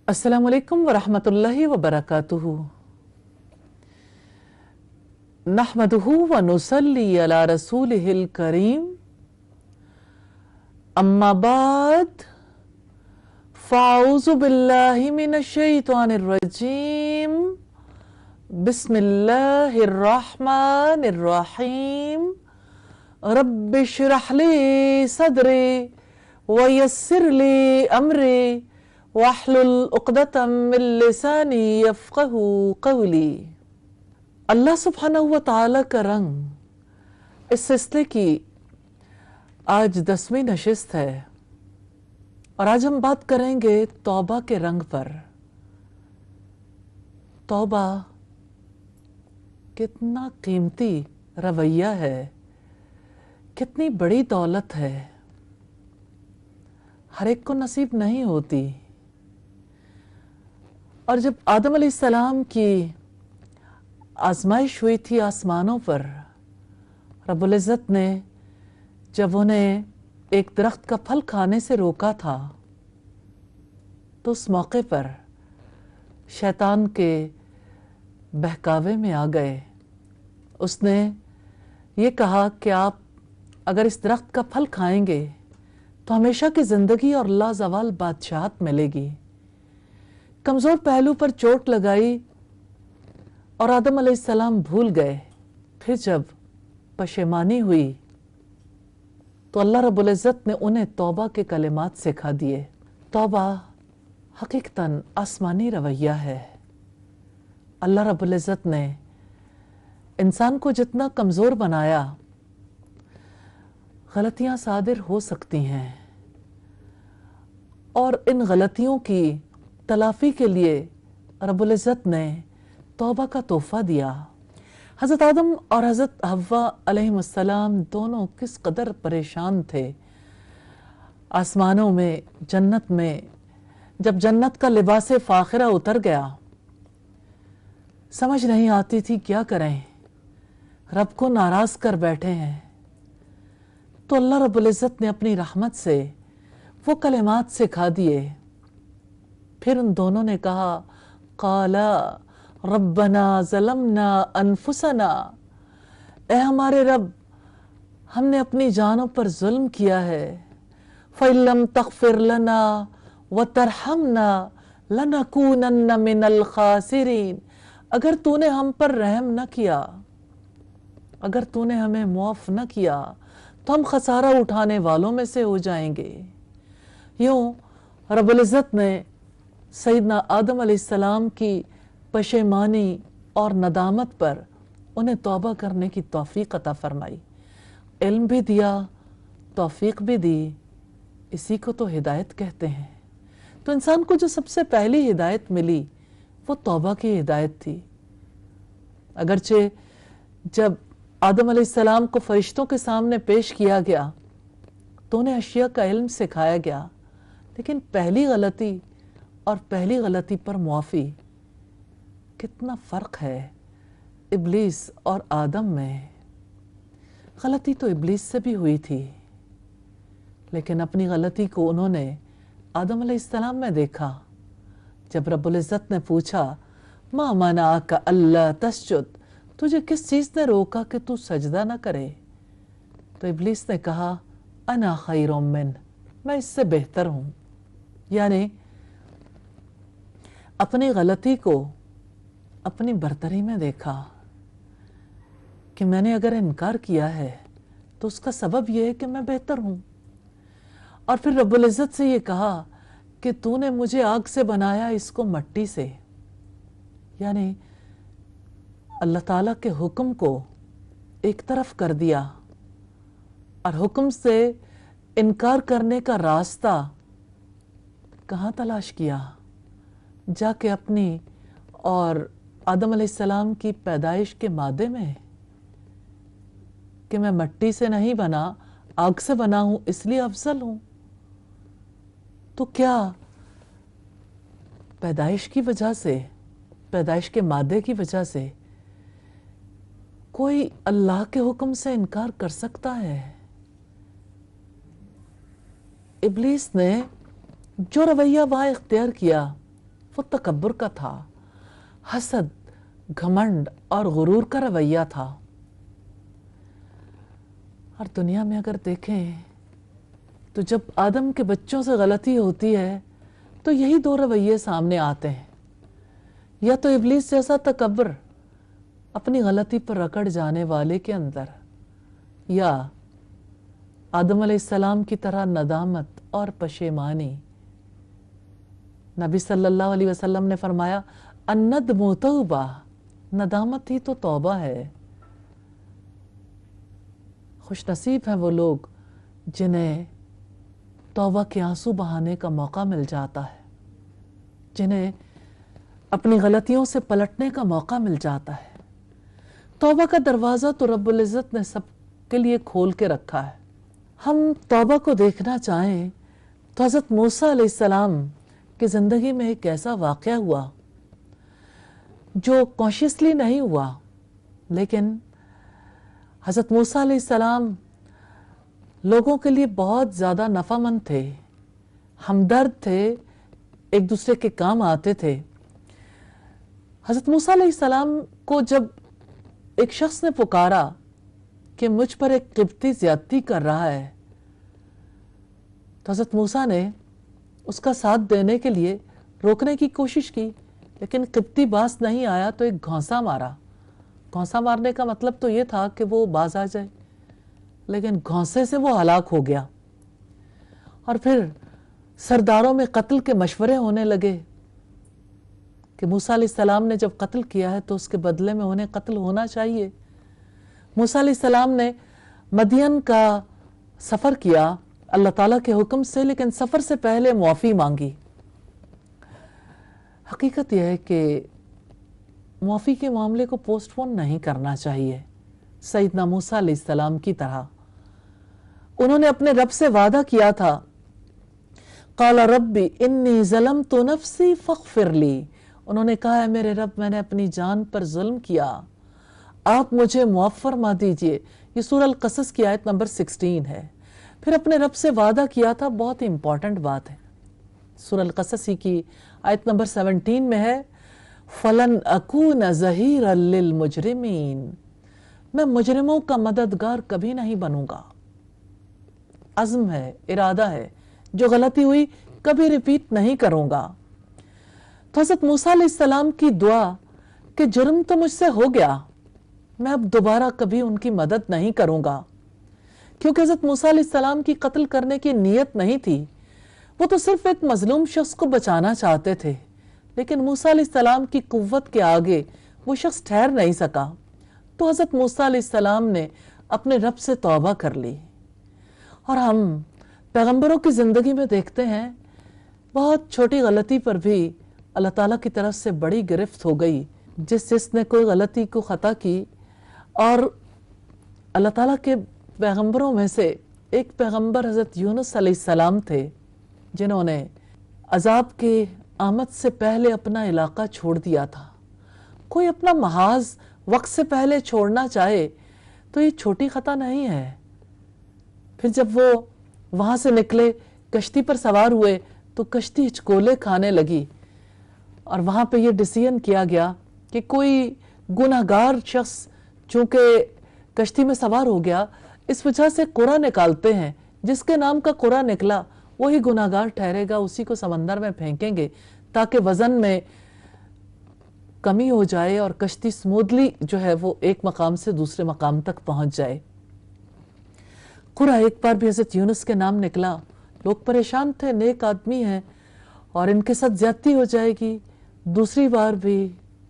अस्सलामुअलैकुम वरहमतुल्लाहि वबरकातुहू। नहमदुहू व नुसल्ली अला रसूलिहिल करीम। अम्मा बाद फ़ाऊज़ु बिल्लाहि मिनश शैतानिर रजीम। बिस्मिल्लाहिर रहमानिर रहीम। रब्बिश्रह ली सदरी व यस्सिर ली अमरी वहलुल उक़दतम मिन लिसानी यफ़क़हू क़ौली। अल्लाह सुब्हानहू व तआला का रंग इस सिलसिले की आज 10वीं नशिस्त है और आज हम बात करेंगे तौबा के रंग पर। तौबा कितना कीमती रवैया है, कितनी बड़ी दौलत है, हर एक को नसीब नहीं होती। और जब आदम अलैहिस्सलाम की आजमाइश हुई थी आसमानों पर, रब्बुल इज़्ज़त ने जब उन्हें एक दरख्त का फल खाने से रोका था तो उस मौके पर शैतान के बहकावे में आ गए। उसने ये कहा कि आप अगर इस दरख्त का फल खाएंगे तो हमेशा की ज़िंदगी और लाज़वाल बादशाहत मिलेगी। कमज़ोर पहलू पर चोट लगाई और आदम अलैहिस्सलाम भूल गए। फिर जब पशेमानी हुई तो अल्लाह रब्बुल इज़्ज़त ने उन्हें तौबा के कलिमात सिखा दिए। तौबा हकीकतन आसमानी रवैया है। अल्लाह रब्बुल इज़्ज़त ने इंसान को जितना कमज़ोर बनाया, गलतियां सादिर हो सकती हैं और इन गलतियों की तलाफ़ी के लिए रब्बुल इज़्ज़त ने तौबा का तोहफ़ा दिया। हज़रत आदम और हज़रत हव्वा अलैहिमुस्सलाम दोनों किस कदर परेशान थे। आसमानों में, जन्नत में, जब जन्नत का लिबासे फ़ाखिरा उतर गया, समझ नहीं आती थी क्या करें। रब को नाराज़ कर बैठे हैं। तो अल्लाह रब्बुल इज़्ज़त ने अपनी रहमत से वो कलिमात सिखा दिए। फिर उन दोनों ने कहा, क़ाला रब्बना ज़लमना अनफुसना, ए हमारे रब, हमने अपनी जानों पर जुल्म किया है। फ़इल्लम तग़फ़िर लना व तरहमना लनकूनन्न मिनल ख़ासिरीन। अगर तूने हम पर रहम न किया, अगर तूने हमें मुआफ़ न किया तो हम खसारा उठाने वालों में से हो जाएंगे। यूँ रब्बुल इज़्ज़त ने सैयदना आदम अलैहिस्सलाम की पशेमानी और नदामत पर उन्हें तौबा करने की तौफ़ीक़ अता फ़रमाई। इल्म भी दिया, तौफ़ीक़ भी दी। इसी को तो हिदायत कहते हैं। तो इंसान को जो सबसे पहली हिदायत मिली वो तौबा की हिदायत थी। अगरचे जब आदम अलैहिस्सलाम को फ़रिश्तों के सामने पेश किया गया तो उन्हें अशिया का इल्म सिखाया गया, लेकिन पहली गलती और पहली गलती पर मुआफ़ी, कितना फ़र्क है इब्लीस और आदम में। गलती तो इब्लीस से भी हुई थी, लेकिन अपनी गलती को उन्होंने आदम अलैहिस्सलाम में देखा। जब रब्बुल इज़्ज़त ने पूछा, मा मनाअका अल्ला तस्जुद, तुझे किस चीज़ ने रोका कि तू सजदा न करे? तो इब्लीस ने कहा, अना खैरुम मिन, मैं इससे बेहतर हूँ। यानी अपनी गलती को अपनी बरतरी में देखा कि मैंने अगर इनकार किया है तो उसका सबब यह है कि मैं बेहतर हूँ। और फिर रब्बुल इज़्ज़त से ये कहा कि तूने मुझे आग से बनाया, इसको मिट्टी से। यानी अल्लाह ताला के हुक्म को एक तरफ कर दिया और हुक्म से इनकार करने का रास्ता कहाँ तलाश किया? जाके अपनी और आदम अलैहिस्सलाम की पैदाइश के मादे में, कि मैं मिट्टी से नहीं बना, आग से बना हूं, इसलिए अफजल हूं। तो क्या पैदाइश की वजह से, पैदाइश के मादे की वजह से कोई अल्लाह के हुक्म से इनकार कर सकता है? इब्लीस ने जो रवैया वहाँ इख्तियार किया वो तकब्बुर का था, हसद, घमंड और गुरूर का रवैया था। और दुनिया में अगर देखें तो जब आदम के बच्चों से गलती होती है तो यही दो रवैये सामने आते हैं, या तो इब्लीस जैसा तकब्बुर अपनी गलती पर अकड़ जाने वाले के अंदर, या आदम अलैहिस्सलाम की तरह नदामत और पशेमानी। नबी सल्लल्लाहु अलैहि वसल्लम ने फरमाया, अन्नदमु तौबा, नदामत ही तो तौबा है। खुश नसीब हैं वो लोग जिन्हें तौबा के आंसू बहाने का मौका मिल जाता है, जिन्हें अपनी गलतियों से पलटने का मौका मिल जाता है। तौबा का दरवाज़ा तो रब्बुल इज़्ज़त ने सबके लिए खोल के रखा है। हम तौबा को देखना चाहें तो हज़रत मूसा अलैहिस्सलाम की ज़िंदगी में एक ऐसा वाक़या हुआ जो कॉन्शियसली नहीं हुआ, लेकिन हज़रत मूसा अलैहिस्सलाम लोगों के लिए बहुत ज़्यादा नफ़ामंद थे, हमदर्द थे, एक दूसरे के काम आते थे। हज़रत मूसा अलैहिस्सलाम को जब एक शख्स ने पुकारा कि मुझ पर एक क़िब्ती ज़्यादती कर रहा है, तो हज़रत मूसा ने उसका साथ देने के लिए रोकने की कोशिश की, लेकिन क़िब्ती बास नहीं आया तो एक घौंसा मारा। घौंसा मारने का मतलब तो ये था कि वो बाज आ जाए, लेकिन घौंसे से वो हलाक हो गया। और फिर सरदारों में कत्ल के मशवरे होने लगे कि मूसा अलैहिस्सलाम ने जब कत्ल किया है तो उसके बदले में उन्हें कत्ल होना चाहिए। मूसा अलैहिस्सलाम ने मदियन का सफ़र किया अल्लाह ताला के हुक्म से, लेकिन सफ़र से पहले मुआफ़ी मांगी। हकीकत यह है कि मुआफ़ी के मामले को पोस्टपोन नहीं करना चाहिए। सैयदना मूसा अलैहिस्सलाम की तरह उन्होंने अपने रब से वादा किया था, क़ाला रब्बी इन्नी ज़लमतु नफ़्सी फ़ग़फ़िर ली। उन्होंने कहा है मेरे रब, मैंने अपनी जान पर जुल्म किया, आप मुझे मुआफ़ फरमा दीजिए। ये सूरह अल-क़सस की आयत नंबर 16 है। फिर अपने रब से वादा किया था, बहुत ही इंपॉर्टेंट बात है, सूरह अल-क़सस की आयत नंबर 17 में है, फ़लन अकून ज़हीरन लिल मुजरिमीन, मैं मुजरिमों का मददगार कभी नहीं बनूंगा। अज़्म है, इरादा है, जो गलती हुई कभी रिपीट नहीं करूंगा। तो हज़रत मूसा अलैहिस्सलाम की दुआ कि जुर्म तो मुझसे हो गया, मैं अब दोबारा कभी उनकी मदद नहीं करूंगा, क्योंकि हज़रत मूसा अलैहिस्सलाम की कत्ल करने की नीयत नहीं थी। वो तो सिर्फ एक मजलूम शख्स को बचाना चाहते थे, लेकिन मूसा अलैहिस्सलाम की कुव्वत के आगे वो शख्स ठहर नहीं सका। तो हज़रत मूसा अलैहिस्सलाम ने अपने रब से तौबा कर ली। और हम पैगंबरों की ज़िंदगी में देखते हैं, बहुत छोटी गलती पर भी अल्लाह ताला की तरफ से बड़ी गिरफ्त हो गई। जिसने कोई गलती को ख़ता की, और अल्लाह ताला के पैगंबरों में से एक पैगंबर हज़रत यूनुस अलैहिस्सलाम थे, जिन्होंने अजाब के आमद से पहले अपना इलाका छोड़ दिया था। कोई अपना महाज वक्त से पहले छोड़ना चाहे तो ये छोटी ख़ता नहीं है। फिर जब वो वहाँ से निकले, कश्ती पर सवार हुए, तो कश्ती हिचकोले खाने लगी, और वहाँ पे ये डिसीजन किया गया कि कोई गुनहगार शख्स चूँकि कश्ती में सवार हो गया, इस वजह से कुरा निकालते हैं, जिसके नाम का कुरा निकला वही गुनहगार ठहरेगा, उसी को समंदर में फेंकेंगे ताकि वज़न में कमी हो जाए और कश्ती स्मूथली जो है वो एक मकाम से दूसरे मकाम तक पहुंच जाए। कुरा एक बार भी हज़रत यूनुस के नाम निकला, लोग परेशान थे, नेक आदमी हैं और इनके साथ ज्यादती हो जाएगी। दूसरी बार भी,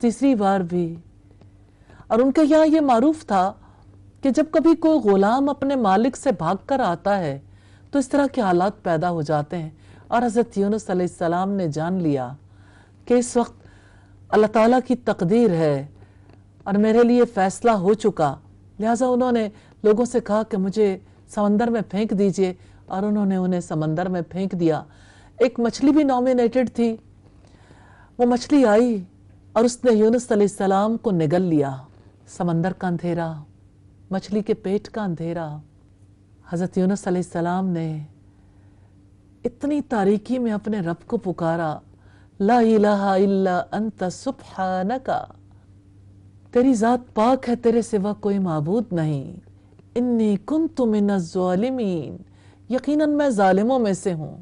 तीसरी बार भी। और उनके यहाँ ये मारूफ था कि जब कभी कोई गुलाम अपने मालिक से भाग कर आता है तो इस तरह के हालात पैदा हो जाते हैं। और हज़रत यूनुस अलैहिस्सलाम ने जान लिया कि इस वक्त अल्लाह ताला की तकदीर है और मेरे लिए फ़ैसला हो चुका, लिहाजा उन्होंने लोगों से कहा कि मुझे समंदर में फेंक दीजिए, और उन्होंने उन्हें समंदर में फेंक दिया। एक मछली भी नॉमिनेटेड थी, वो मछली आई और उसने यूनुस अलैहिस्सलाम को निगल लिया। समंदर का अंधेरा, मछली के पेट का अंधेरा। हज़रत यूनुस अलैहिस्सलाम ने इतनी तारीकी में अपने रब को पुकारा, لا الہ الا انت سبحانکا، تیری ذات پاک ہے، تیرے سوا کوئی معبود نہیں، انی کنت من الظالمین، یقیناً میں ظالموں میں سے ہوں۔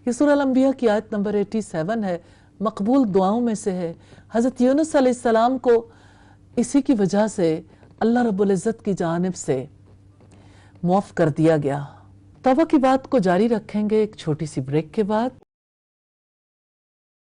یہ سورہ الانبیاء کی آیت نمبر 87 ہے، مقبول دعاؤں میں سے ہے۔ حضرت یونس علیہ السلام کو اسی کی وجہ سے اللہ رب العزت کی جانب سے معاف کر دیا گیا۔ توبہ کی بات کو جاری رکھیں گے ایک چھوٹی سی بریک کے بعد۔